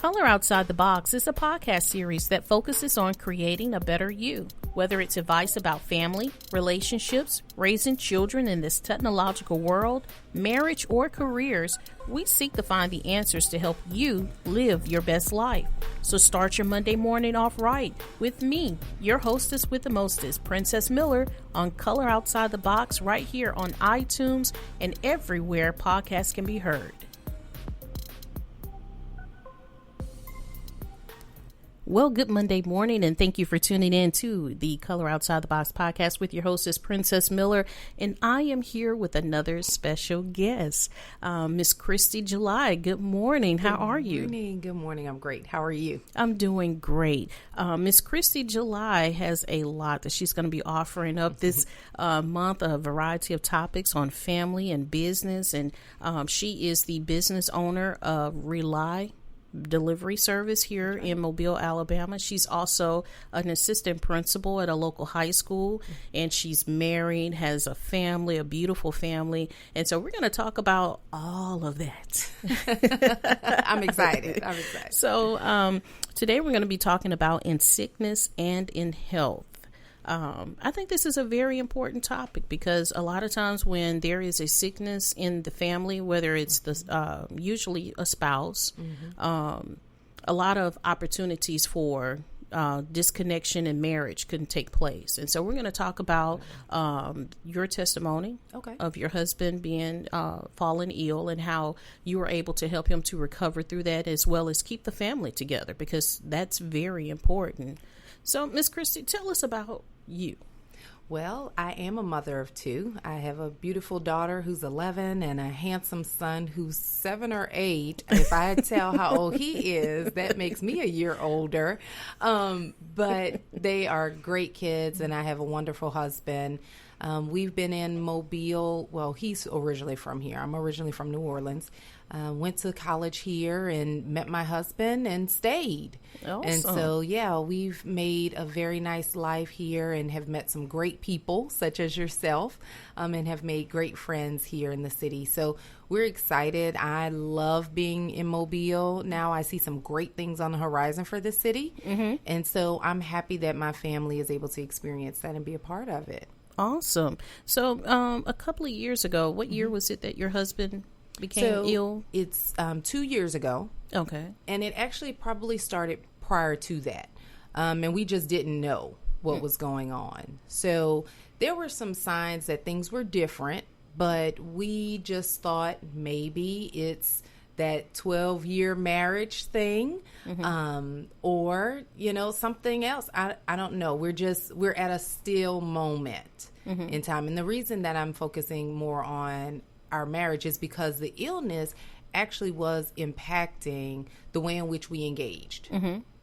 Color Outside the Box is a podcast series that focuses on creating a better you. Whether it's advice about family, relationships, raising children in this technological world, marriage, or careers, we seek to find the answers to help you live your best life. So start your Monday morning off right with me, your hostess with the mostest, Princess Miller, on Color Outside the Box right here on iTunes and everywhere podcasts can be heard. Well, good Monday morning, and thank you for tuning in to the Color Outside the Box podcast with your hostess, Princess Miller, and I am here with another special guest, Miss Kristi July. Good morning. How are you? Good morning. I'm great. How are you? I'm doing great. Miss Kristi July has a lot that she's going to be offering up this month, a variety of topics on family and business, and she is the business owner of Rely Delivery Service here in Mobile, Alabama. She's also an assistant principal at a local high school, and she's married, has a family, a beautiful family. And so we're going to talk about all of that. I'm excited. So today we're going to be talking about in sickness and in health. I think this is a very important topic because a lot of times when there is a sickness in the family, whether it's the usually a spouse, a lot of opportunities for disconnection in marriage can take place. And so we're going to talk about your testimony of your husband being fallen ill and how you were able to help him to recover through that, as well as keep the family together, because that's very important. So, Miss Kristi, tell us about you. Well, I am a mother of two. I have a beautiful daughter who's 11 and a handsome son who's 7 or 8. If I tell how old he is, that makes me a year older. But they are great kids, and I have a wonderful husband. We've been in Mobile. Well, he's originally from here. I'm originally from New Orleans. Went to college here and met my husband and stayed. Awesome. And so, yeah, we've made a very nice life here and have met some great people such as yourself, and have made great friends here in the city. So we're excited. I love being in Mobile. Now I see some great things on the horizon for the city. And so I'm happy that my family is able to experience that and be a part of it. Awesome. So a couple of years ago, what year was it that your husband became ill? It's 2 years ago. Okay. And it actually probably started prior to that. And we just didn't know what was going on. So there were some signs that things were different, but we just thought maybe it's that 12-year marriage thing, or, something else. I don't know. We're at a still moment in time. And the reason that I'm focusing more on our marriage is because the illness actually was impacting the way in which we engaged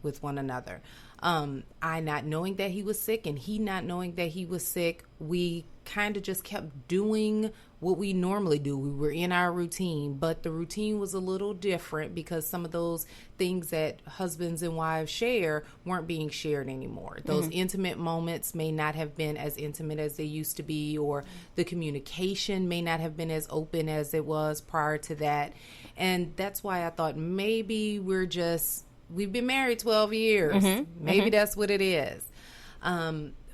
with one another. I not knowing that he was sick and he not knowing that he was sick, we kind of just kept doing what we normally do. We were in our routine, but the routine was a little different because some of those things that husbands and wives share weren't being shared anymore. Those intimate moments may not have been as intimate as they used to be, or the communication may not have been as open as it was prior to that. And that's why I thought maybe we've been married 12 years. Maybe that's what it is.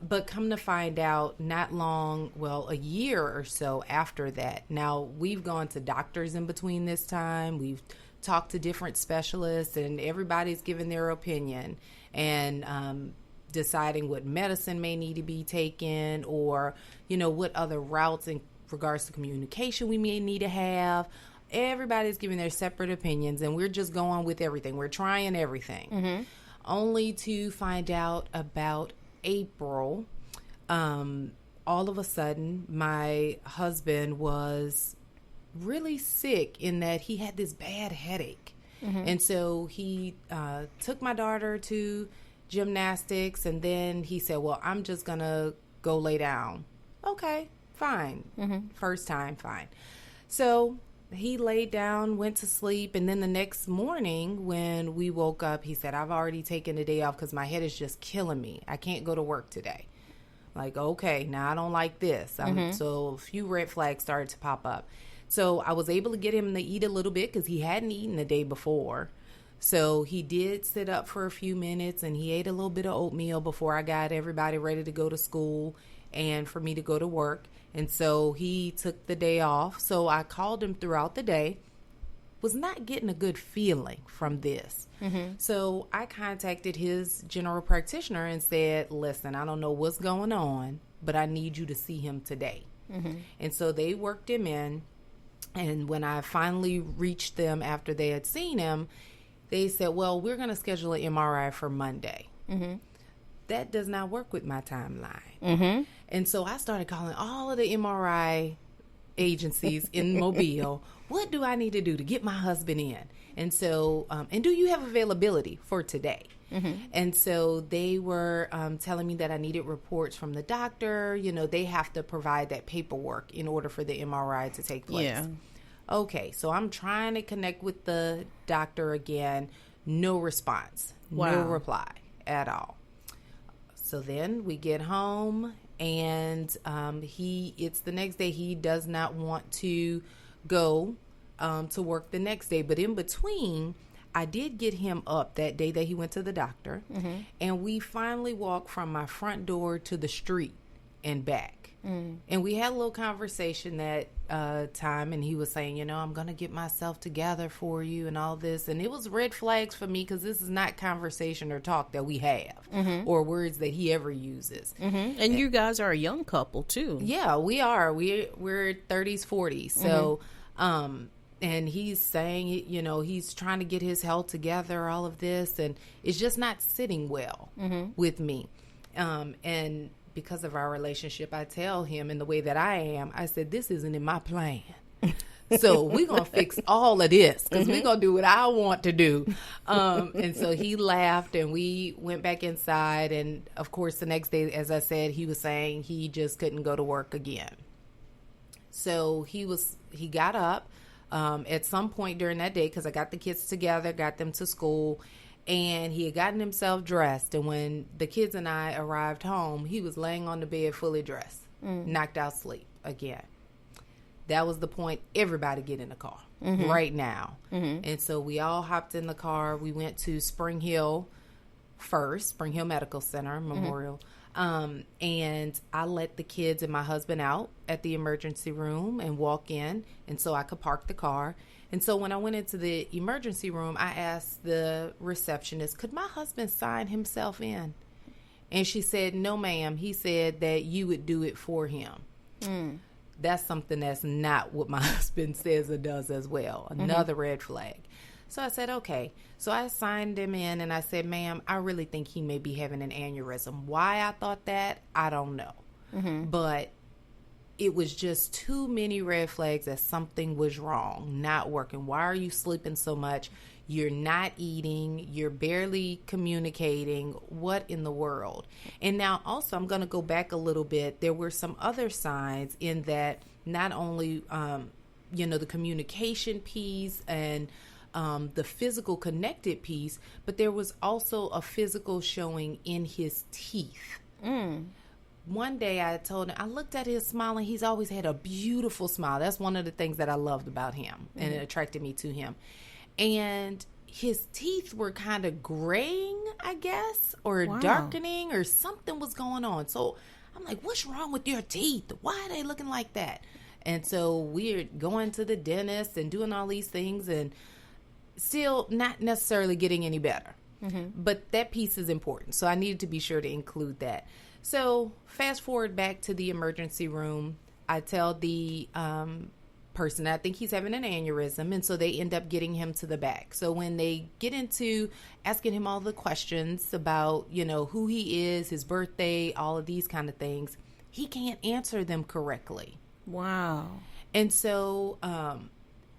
But come to find out, not long, a year or so after that. Now, we've gone to doctors in between this time. We've talked to different specialists, and everybody's given their opinion and deciding what medicine may need to be taken, or, what other routes in regards to communication we may need to have. Everybody's giving their separate opinions, and we're just going with everything. We're trying everything. Only to find out about April, all of a sudden, my husband was really sick in that he had this bad headache. And so he took my daughter to gymnastics, and then he said, well, I'm just going to go lay down. Okay, fine. First time, fine. So he laid down, went to sleep, and then the next morning when we woke up, he said, I've already taken the day off because my head is just killing me. I can't go to work today. Like, okay, now I don't like this. So a few red flags started to pop up. So I was able to get him to eat a little bit because he hadn't eaten the day before. So he did sit up for a few minutes, and he ate a little bit of oatmeal before I got everybody ready to go to school and for me to go to work. And so he took the day off. So I called him throughout the day. Was not getting a good feeling from this. So I contacted his general practitioner and said, listen, I don't know what's going on, but I need you to see him today. And so they worked him in. And when I finally reached them after they had seen him, they said, well, we're going to schedule an MRI for Monday. That does not work with my timeline. And so I started calling all of the MRI agencies in Mobile. What do I need to do to get my husband in? And so, and do you have availability for today? And so they were telling me that I needed reports from the doctor. You know, they have to provide that paperwork in order for the MRI to take place. Yeah. Okay, so I'm trying to connect with the doctor again. No response. Wow. No reply at all. So then we get home, and it's the next day. He does not want to go to work the next day. But in between, I did get him up that day that he went to the doctor, and we finally walked from my front door to the street and back. And we had a little conversation that time, and he was saying, you know, I'm going to get myself together for you and all this. And it was red flags for me, because this is not conversation or talk that we have or words that he ever uses. And you guys are a young couple, too. Yeah, we are. We're 30s, 40s. So, and he's saying, you know, he's trying to get his health together, all of this, and it's just not sitting well with me. And because of our relationship, I tell him in the way that I am, I said, this isn't in my plan. So we're going to fix all of this, because we're going to do what I want to do. And so he laughed, and we went back inside. And of course, the next day, as I said, he was saying he just couldn't go to work again. So he got up at some point during that day, because I got the kids together, got them to school, and he had gotten himself dressed. And when the kids and I arrived home, he was laying on the bed fully dressed, knocked out sleep again. That was the point. Everybody get in the car right now. And so we all hopped in the car. We went to Spring Hill Medical Center, Memorial. And I let the kids and my husband out at the emergency room and walk in, and so I could park the car. And so when I went into the emergency room, I asked the receptionist, could my husband sign himself in? And she said, no, ma'am. He said that you would do it for him. That's something that's not what my husband says or does as well. Another red flag. So I said, okay. So I signed him in, and I said, ma'am, I really think he may be having an aneurysm. Why I thought that, I don't know. But it was just too many red flags that something was wrong, not working. Why are you sleeping so much? You're not eating. You're barely communicating. What in the world? And now also, I'm going to go back a little bit. There were some other signs in that not only, the communication piece and the physical connected piece, but there was also a physical showing in his teeth. One day I told him, I looked at his smile, and he's always had a beautiful smile. That's one of the things that I loved about him, and it attracted me to him. And his teeth were kind of graying, I guess, or darkening, or something was going on. So I'm like, what's wrong with your teeth? Why are they looking like that? And so we're going to the dentist and doing all these things, and still not necessarily getting any better. But that piece is important. So I needed to be sure to include that. So fast forward back to the emergency room. I tell the person, I think he's having an aneurysm, and so they end up getting him to the back. So when they get into asking him all the questions about, who he is, his birthday, all of these kind of things, he can't answer them correctly. Wow. And so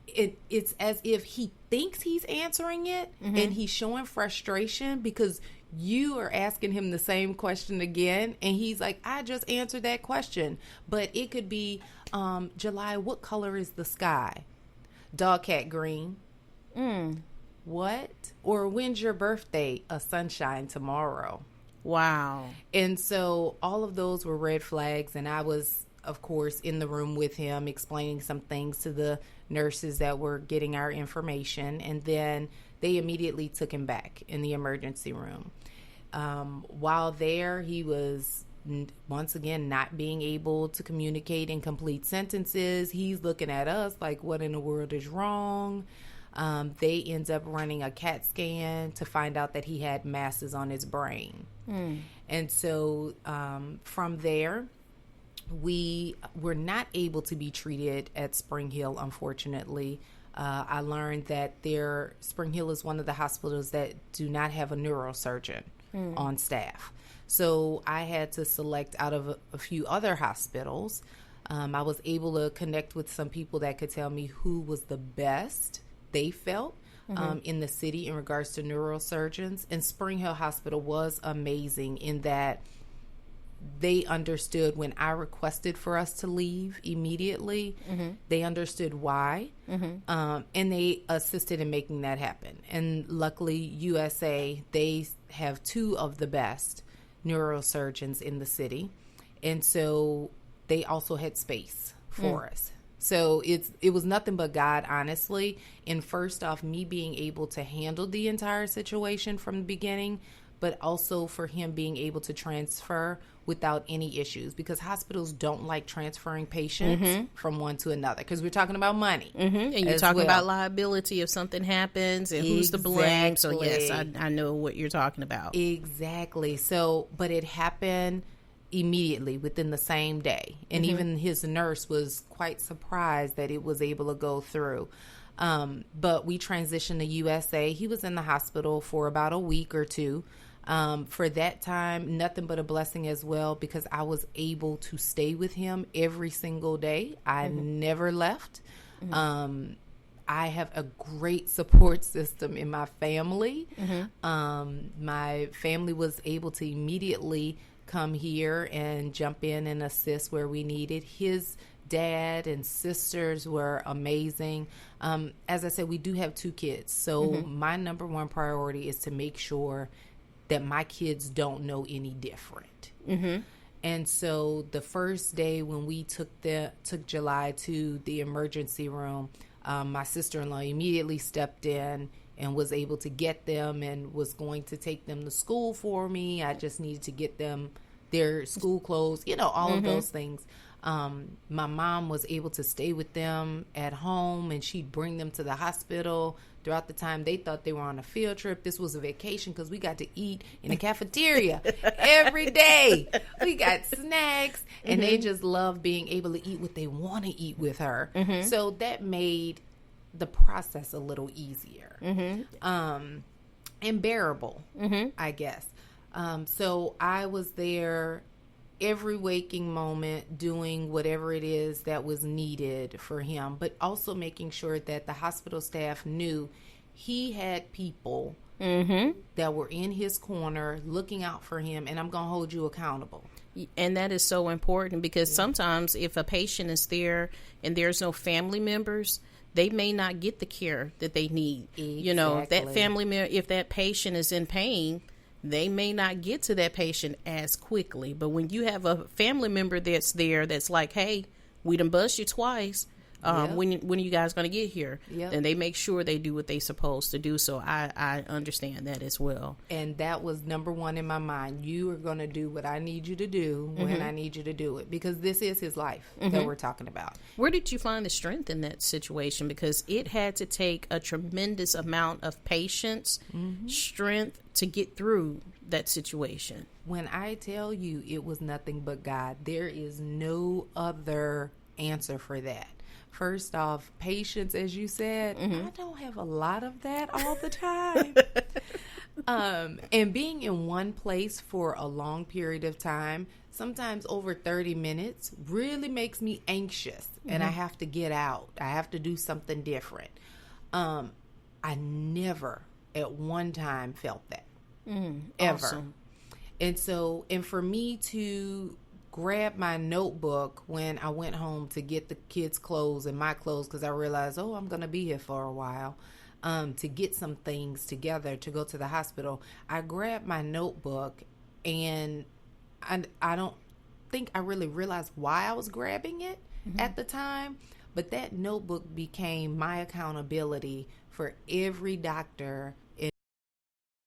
it's as if he thinks he's answering it, and he's showing frustration because you are asking him the same question again, and he's like, I just answered that question. But it could be, July, what color is the sky? Dog, cat, green. What? Or when's your birthday? A sunshine tomorrow. Wow. And so all of those were red flags, and I was, of course, in the room with him explaining some things to the nurses that were getting our information, and then they immediately took him back in the emergency room. While there, he was once again not being able to communicate in complete sentences. He's looking at us like, what in the world is wrong? They end up running a CAT scan to find out that he had masses on his brain. And so from there, we were not able to be treated at Spring Hill, unfortunately. I learned that Spring Hill is one of the hospitals that do not have a neurosurgeon on staff. So I had to select out of a few other hospitals. I was able to connect with some people that could tell me who was the best they felt in the city in regards to neurosurgeons. And Spring Hill Hospital was amazing in that they understood when I requested for us to leave immediately. They understood why, and they assisted in making that happen. And luckily, USA, they have two of the best neurosurgeons in the city, and so they also had space for us. So it was nothing but God, honestly. And first off, me being able to handle the entire situation from the beginning, but also for him being able to transfer without any issues, because hospitals don't like transferring patients from one to another, because we're talking about money. And you're talking about liability if something happens and who's to blame. So yes, I know what you're talking about. Exactly. So, but it happened immediately within the same day. And even his nurse was quite surprised that it was able to go through. But we transitioned to USA. He was in the hospital for about a week or two. For that time, nothing but a blessing as well, because I was able to stay with him every single day. I never left. I have a great support system in my family. My family was able to immediately come here and jump in and assist where we needed. His dad and sisters were amazing. As I said, we do have two kids. So my number one priority is to make sure that my kids don't know any different. And so the first day when we took July to the emergency room, my sister-in-law immediately stepped in and was able to get them and was going to take them to school for me. I just needed to get them their school clothes, all of those things. My mom was able to stay with them at home, and she'd bring them to the hospital throughout the time. They thought they were on a field trip. This was a vacation because we got to eat in the cafeteria every day. We got snacks, and they just loved being able to eat what they want to eat with her. So that made the process a little easier, and bearable, I guess. So I was there every waking moment doing whatever it is that was needed for him, but also making sure that the hospital staff knew he had people that were in his corner looking out for him, and I'm going to hold you accountable. And that is so important, because sometimes if a patient is there and there's no family members, they may not get the care that they need. Exactly. That family member, if that patient is in pain, they may not get to that patient as quickly. But when you have a family member that's there that's like, hey, we done bust you twice. When are you guys going to get here? And they make sure they do what they supposed to do. So I understand that as well. And that was number one in my mind. You are going to do what I need you to do when I need you to do it, because this is his life that we're talking about. Where did you find the strength in that situation? Because it had to take a tremendous amount of patience, strength to get through that situation. When I tell you it was nothing but God, there is no other answer for that. First off, patience, as you said, I don't have a lot of that all the time. And being in one place for a long period of time, sometimes over 30 minutes, really makes me anxious, and I have to get out. I have to do something different. I never at one time felt that, ever. Awesome. And for me to grab my notebook when I went home to get the kids' clothes and my clothes, because I realized, I'm going to be here for a while, to get some things together to go to the hospital. I grabbed my notebook, and I don't think I really realized why I was grabbing it at the time, But that notebook became my accountability for every doctor